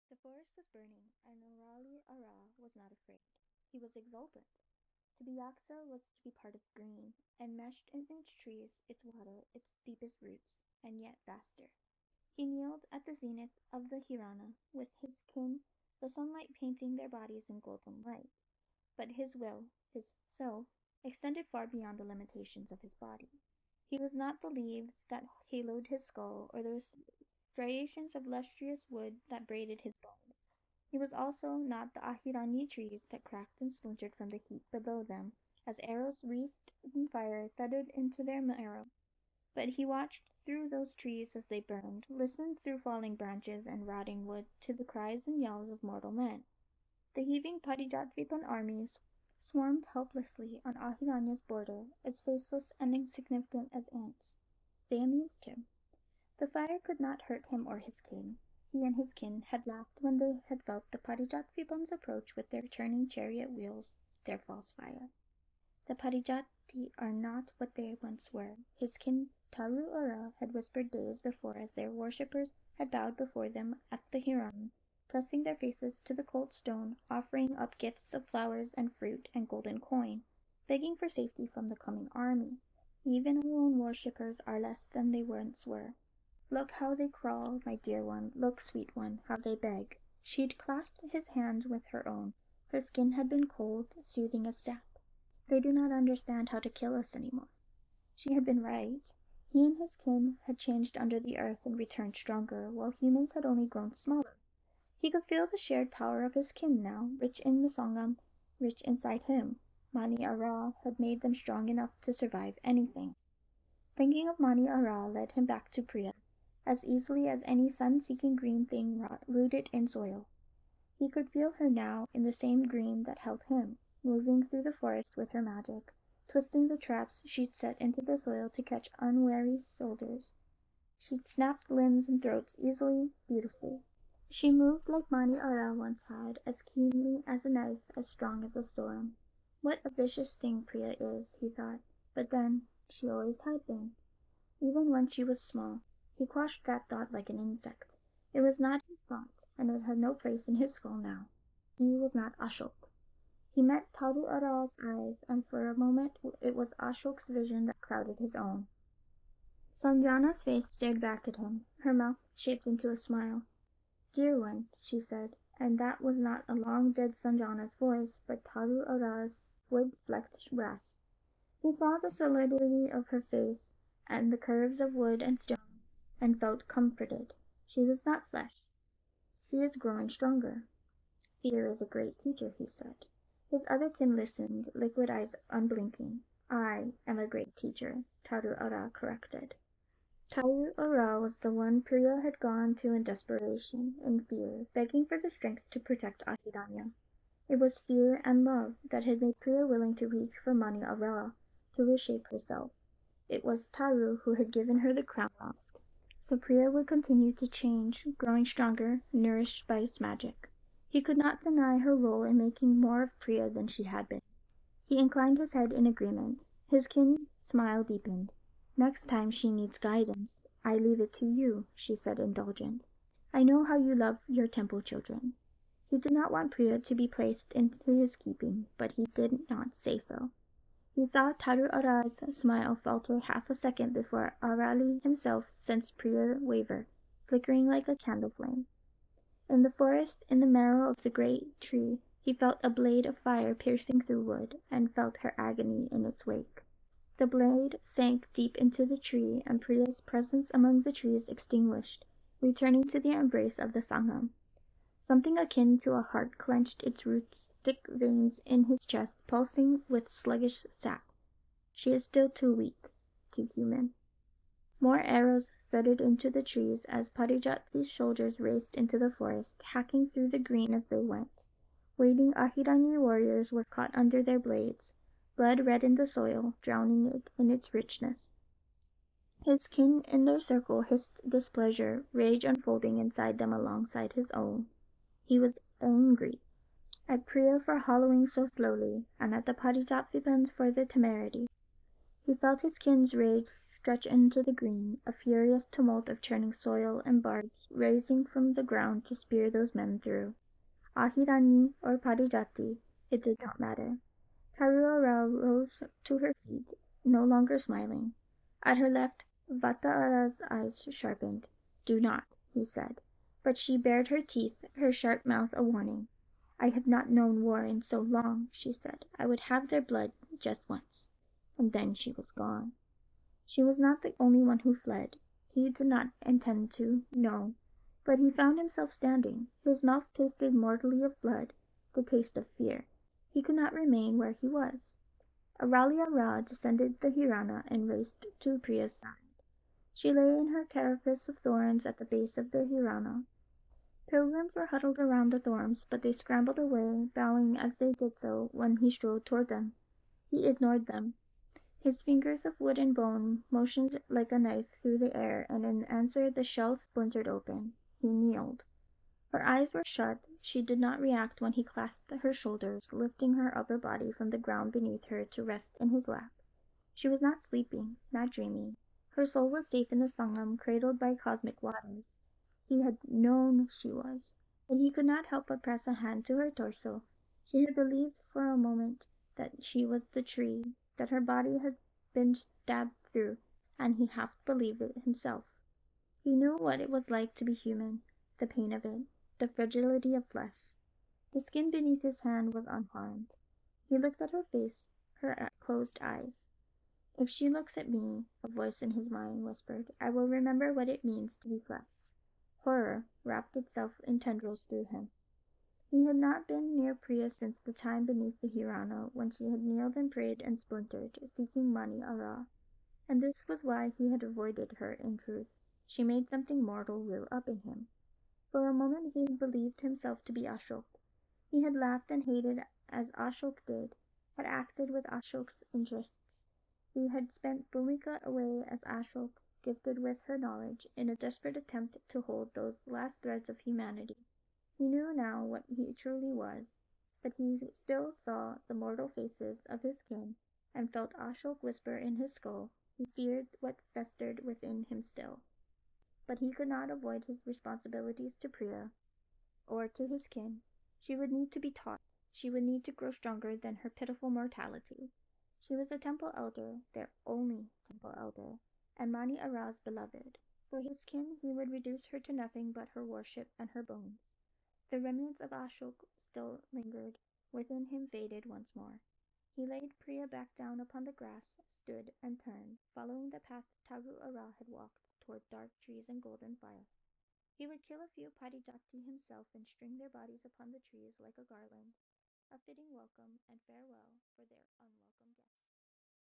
The forest was burning, and Arali Ara was not afraid. He was exultant. To be Yaksa was to be part of green, enmeshed in its trees, its water, its deepest roots, and yet vaster. He kneeled at the zenith of the Hirana, with his kin, the sunlight painting their bodies in golden light. But his will, his self, extended far beyond the limitations of his body. He was not the leaves that haloed his skull, or the striations of lustrous wood that braided his bones. He was also not the ahirani trees that cracked and splintered from the heat below them, as arrows wreathed in fire thudded into their marrow. But he watched through those trees as they burned, listened through falling branches and rotting wood to the cries and yells of mortal men. The heaving Parijatvipan armies swarmed helplessly on Ahiranya's border, as faceless and insignificant as ants. They amused him. The fire could not hurt him or his kin. He and his kin had laughed when they had felt the Parijatvipan's approach with their turning chariot wheels, their false fire. The Parijati are not what they once were. His kin Taru Ura had whispered days before as their worshippers had bowed before them at the Hiran, pressing their faces to the cold stone, offering up gifts of flowers and fruit and golden coin, begging for safety from the coming army. Even our own worshippers are less than they once were. Look how they crawl, my dear one, look, sweet one, how they beg. She'd clasped his hand with her own. Her skin had been cold, soothing as sap. They do not understand how to kill us any more. She had been right. He and his kin had changed under the earth and returned stronger, while humans had only grown smaller. He could feel the shared power of his kin now, rich in the Sangam, rich inside him. Mani Ara had made them strong enough to survive anything. Thinking of Mani Ara led him back to Priya, as easily as any sun-seeking green thing rooted in soil. He could feel her now in the same green that held him, moving through the forest with her magic, twisting the traps she'd set into the soil to catch unwary soldiers. She'd snapped limbs and throats easily, beautifully. She moved like Mani Ara once had, as keenly as a knife, as strong as a storm. What a vicious thing Priya is, he thought, but then, she always had been. Even when she was small, he quashed that thought like an insect. It was not his thought, and it had no place in his skull now. He was not Ashok. He met Taru Ara's eyes, and for a moment it was Ashok's vision that crowded his own. Sanjana's face stared back at him, her mouth shaped into a smile. "Dear one," she said, and that was not a long-dead Sanjana's voice, but Taru Ara's wood-flecked rasp. He saw the solidity of her face, and the curves of wood and stone, and felt comforted. She was not flesh. She is growing stronger. Fear is a great teacher, he said. His other kin listened, liquid eyes unblinking. I am a great teacher, Taru Ara corrected. Taru Ara was the one Priya had gone to in desperation, in fear, begging for the strength to protect Ahiranya. It was fear and love that had made Priya willing to reach for Mani Ara, to reshape herself. It was Taru who had given her the crown mask. So Priya would continue to change, growing stronger, nourished by its magic. He could not deny her role in making more of Priya than she had been. He inclined his head in agreement. His kin smile deepened. "Next time she needs guidance, I leave it to you," she said, indulgent. "I know how you love your temple children." He did not want Priya to be placed into his keeping, but he did not say so. He saw Taru Ara's smile falter half a second before Arali himself sensed Priya waver, flickering like a candle flame. In the forest, in the marrow of the great tree, he felt a blade of fire piercing through wood, and felt her agony in its wake. The blade sank deep into the tree, and Priya's presence among the trees extinguished, returning to the embrace of the Sangam. Something akin to a heart clenched its roots, thick veins in his chest pulsing with sluggish sap. She is still too weak, too human. More arrows thudded into the trees as Parijat's soldiers raced into the forest, hacking through the green as they went. Waiting Ahirani warriors were caught under their blades. Blood reddened the soil, drowning it in its richness. His kin in their circle hissed displeasure, rage unfolding inside them alongside his own. He was angry at Priya for hollowing so slowly, and at the Parijatpipans for their temerity. He felt his kin's rage stretched into the green, a furious tumult of churning soil and barbs raising from the ground to spear those men through. Ahirani or Parijati, it did not matter. Tarua rose to her feet, no longer smiling. At her left, Vata'ara's eyes sharpened. "Do not," he said. But she bared her teeth, her sharp mouth a warning. "I have not known war in so long," she said. "I would have their blood just once." And then she was gone. She was not the only one who fled. He did not intend to, no. But he found himself standing. His mouth tasted mortally of blood, the taste of fear. He could not remain where he was. Aralia Ra descended the Hirana and raced to Priya's side. She lay in her carapace of thorns at the base of the Hirana. Pilgrims were huddled around the thorns, but they scrambled away, bowing as they did so when he strode toward them. He ignored them. His fingers of wood and bone motioned like a knife through the air, and in answer the shell splintered open. He kneeled. Her eyes were shut. She did not react when he clasped her shoulders, lifting her upper body from the ground beneath her to rest in his lap. She was not sleeping, not dreaming. Her soul was safe in the Sangam, cradled by cosmic waters. He had known she was, but he could not help but press a hand to her torso. She had believed for a moment that she was the tree, that her body had been stabbed through, and he half believed it himself. He knew what it was like to be human, the pain of it, the fragility of flesh. The skin beneath his hand was unharmed. He looked at her face, her closed eyes. "If she looks at me," a voice in his mind whispered, "I will remember what it means to be flesh." Horror wrapped itself in tendrils through him. He had not been near Priya since the time beneath the Hirana, when she had kneeled and prayed and splintered, seeking Mani Ara. And this was why he had avoided her in truth. She made something mortal rear up in him. For a moment he had believed himself to be Ashok. He had laughed and hated as Ashok did, had acted with Ashok's interests. He had spent Bhumika away as Ashok, gifted with her knowledge, in a desperate attempt to hold those last threads of humanity. He knew now what he truly was, but he still saw the mortal faces of his kin, and felt Ashok whisper in his skull. He feared what festered within him still. But he could not avoid his responsibilities to Priya, or to his kin. She would need to be taught. She would need to grow stronger than her pitiful mortality. She was the temple elder, their only temple elder, and Mani Ara's beloved. For his kin he would reduce her to nothing but her worship and her bones. The remnants of Ashok still lingered. Within him faded once more. He laid Priya back down upon the grass, stood and turned, following the path Taru Ara had walked toward dark trees and golden fire. He would kill a few Parijati himself and string their bodies upon the trees like a garland, a fitting welcome and farewell for their unwelcome guests.